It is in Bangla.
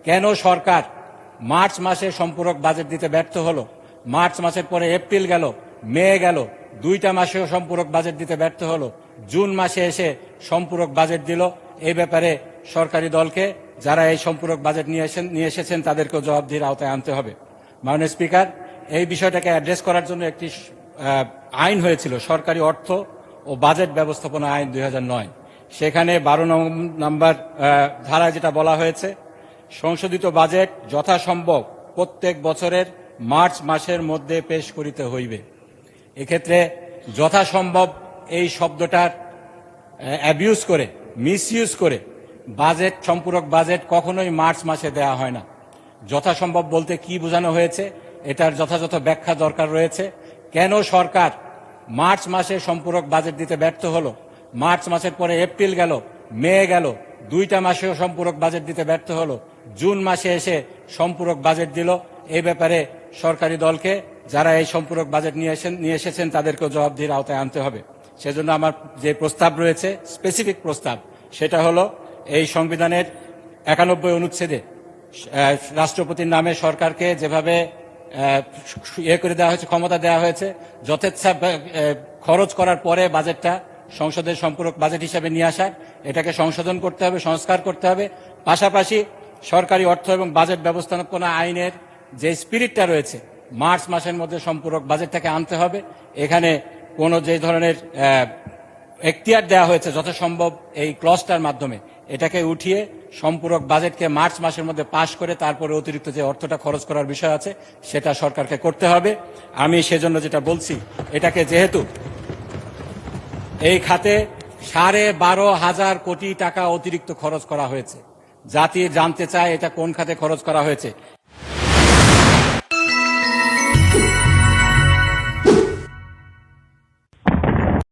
কেন সরকার মার্চ মাসে সম্পূরক বাজেট দিতে ব্যর্থ হলো? মার্চ মাসের পরে এপ্রিল গেল, মে গেল, 2টা মাসেও সম্পূরক বাজেট দিতে ব্যর্থ হলো। জুন মাসে এসে সম্পূরক বাজেট দিল। এই ব্যাপারে সরকারি দলকে, যারা এই সম্পূরক বাজেট নিয়ে এসেছেন, তাদেরকেও জবাবদিহির আওতায় আনতে হবে। মাননীয় স্পিকার, এই বিষয়টাকে অ্যাড্রেস করার জন্য একটি আইন হয়েছিল, সরকারি অর্থ ও বাজেট ব্যবস্থাপনা আইন 2009। সেখানে 12 নম্বর ধারায় যেটা বলা হয়েছে, সংশোধিত বাজেট যথাসম্ভব প্রত্যেক বছরের মার্চ মাসের মধ্যে পেশ করিতে হইবে। এক্ষেত্রে যথাসম্ভব এই শব্দটার অ্যাবিউজ করে, মিসইউজ করে বাজেট, সম্পূরক বাজেট কখনোই মার্চ মাসে দেয়া হয় না। যথাসম্ভব বলতে কি বোঝানো হয়েছে, এটার যথাযথ ব্যাখ্যা দরকার রয়েছে। কেন সরকার মার্চ মাসে সম্পূরক বাজেট দিতে ব্যর্থ হলো? মার্চ মাসের পরে এপ্রিল গেল, মে গেল, 2টা মাসেও সম্পূরক বাজেট দিতে ব্যর্থ হলো। জুন মাসে এসে সম্পূরক বাজেট দিল। এই ব্যাপারে সরকারি দলকে, যারা এই সম্পূরক বাজেট নিয়ে এসেছেন, তাদেরকেও জবাবদিহির আওতায় আনতে হবে। সেজন্য আমার যে প্রস্তাব রয়েছে, স্পেসিফিক প্রস্তাব, সেটা হলো এই সংবিধানের 91 অনুচ্ছেদে রাষ্ট্রপতির নামে সরকারকে যেভাবে করে দেওয়া হয়েছে, ক্ষমতা দেওয়া হয়েছে, যথেচ্ছা খরচ করার পরে বাজেটটা সংসদের সম্পূরক বাজেট হিসাবে নিয়ে আসার, এটাকে সংশোধন করতে হবে, সংস্কার করতে হবে। পাশাপাশি সরকারি অর্থ এবং বাজেট ব্যবস্থাপনা আইনের যে স্পিরিটটা রয়েছে, মার্চ মাসের মধ্যে সম্পূরক বাজেটটাকে আনতে হবে। এখানে কোনো যে ধরনের এখতিয়ার দেওয়া হয়েছে যথাসম্ভব এই ক্লজটার মাধ্যমে, এটাকে উঠিয়ে সম্পূরক বাজেটকে মার্চ মাসের মধ্যে পাশ করে তারপরে অতিরিক্ত যে অর্থটা খরচ করার বিষয় আছে, সেটা সরকারকে করতে হবে। আমি সেজন্য যেটা বলছি, এটাকে যেহেতু এই খাতে 12,500 কোটি টাকা অতিরিক্ত খরচ করা হয়েছে, জাতি জানতে চায় এটা কোন খাতে খরচ করা হয়েছে।